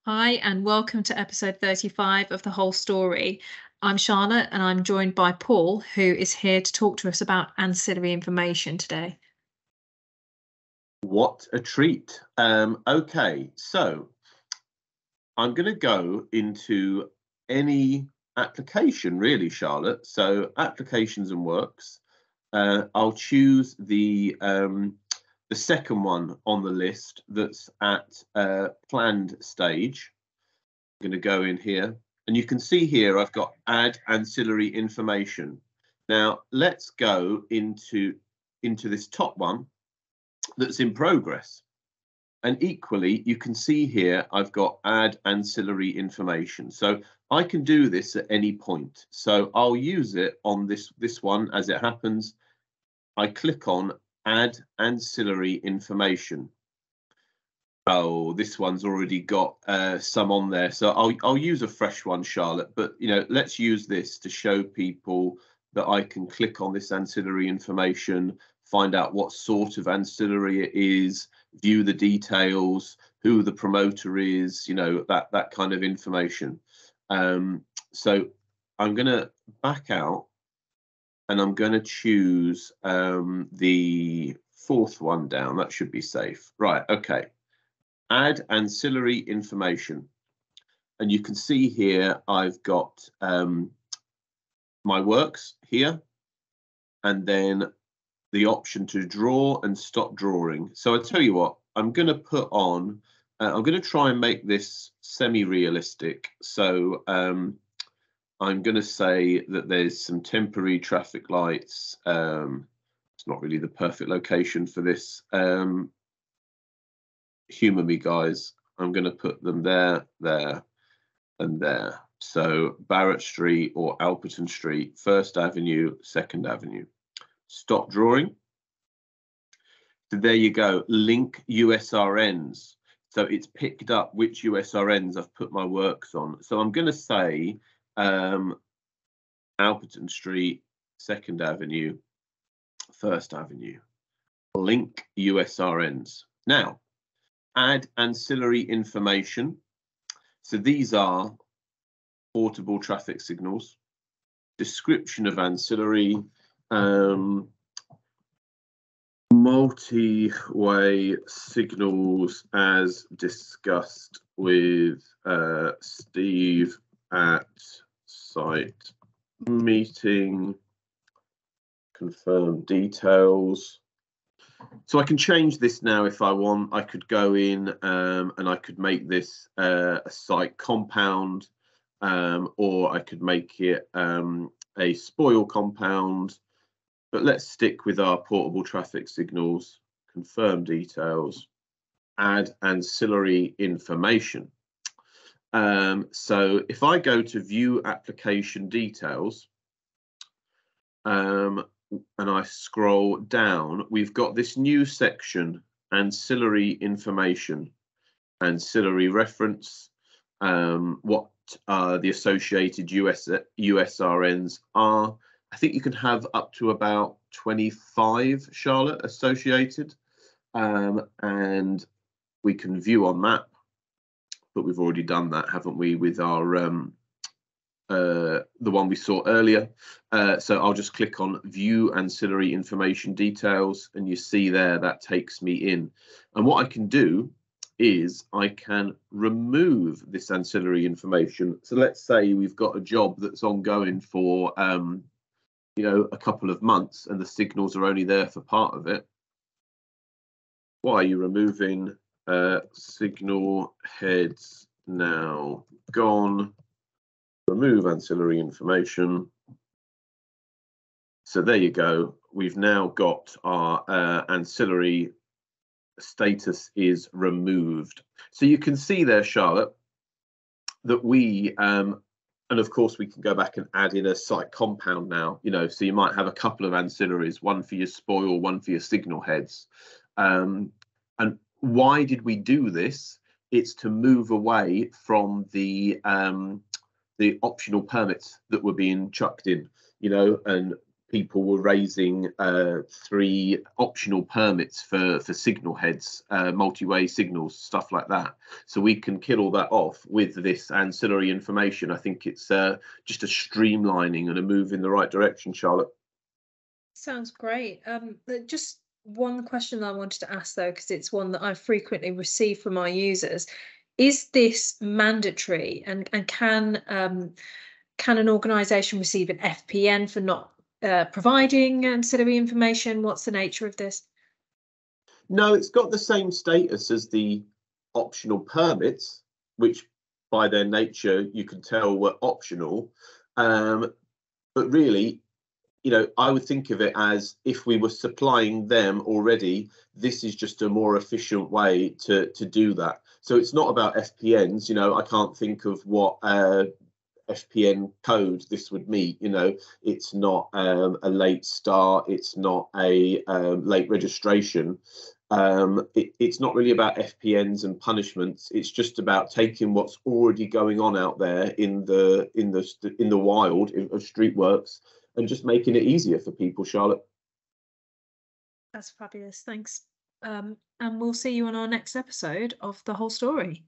Hi, and welcome to episode 35 of The Whole Story. I'm Charlotte, and I'm joined by Paul, who is here to talk to us about ancillary information today. What a treat. Okay, so I'm going to go into any application, really, Charlotte. So applications and works. I'll choose the second one on the list that's at planned stage. I'm going to go in here, and you can see here I've got add ancillary information. Now let's go into this top one that's in progress. And equally, you can see here, I've got add ancillary information. So I can do this at any point. So I'll use it on this one as it happens. I click on add ancillary information. Oh, this one's already got some on there. So I'll use a fresh one, Charlotte. But, let's use this to show people that I can click on this ancillary information, find out what sort of ancillary it is, view the details, who the promoter is, that kind of information. So I'm going to back out and I'm going to choose the fourth one down. That should be safe. Right, okay. Add ancillary information. And you can see here I've got my works here, and then the option to draw and stop drawing. So I tell you what, I'm going to put on, I'm going to try and make this semi-realistic. So I'm going to say that there's some temporary traffic lights. It's not really the perfect location for this. Humour me, guys. I'm going to put them there, there, and there. So Barrett Street or Alperton Street, 1st Avenue, 2nd Avenue. Stop drawing. So there you go, link USRNs. So it's picked up which USRNs I've put my works on. So I'm going to say Alperton Street, 2nd Avenue, 1st Avenue. Link USRNs. Now, add ancillary information. So these are portable traffic signals. Description of ancillary. Multi-way signals as discussed with Steve at site meeting. Confirm details. So I can change this now if I want. I could go in and I could make this a site compound, or I could make it a spoil compound. But let's stick with our portable traffic signals. Confirm details. Add ancillary information. So if I go to view application details, and I scroll down, we've got this new section, ancillary information, ancillary reference, what the associated USRNs are. I think you can have up to about 25, Charlotte, associated, and we can view on that, but we've already done that, haven't we, with our the one we saw earlier. So I'll just click on view ancillary information details, and you see there that takes me in. And what I can do is I can remove this ancillary information. So let's say we've got a job that's ongoing for a couple of months and the signals are only there for part of it. Why are you removing signal heads now gone? Remove ancillary information. So there you go. We've now got our ancillary status is removed. So you can see there, Charlotte, that we and of course we can go back and add in a site compound now, so you might have a couple of ancillaries, one for your spoil, one for your signal heads. And why did we do this? It's to move away from the optional permits that were being chucked in, and people were raising 3 optional permits for signal heads, multi-way signals, stuff like that. So we can kill all that off with this ancillary information. I think it's just a streamlining and a move in the right direction, Charlotte. Sounds great. Just one question I wanted to ask though, because it's one that I frequently receive from our users. Is this mandatory, and can an organisation receive an FPN for not providing ancillary information? What's the nature of this? No, it's got the same status as the optional permits, which by their nature you can tell were optional. But really, I would think of it as if we were supplying them already, this is just a more efficient way to do that. So it's not about FPNs. I can't think of what FPN code this would meet. It's not a late start. It's not a late registration. It's not really about FPNs and punishments. It's just about taking what's already going on out there in the wild of street works and just making it easier for people, Charlotte. That's fabulous. Thanks. And we'll see you on our next episode of The Whole Story.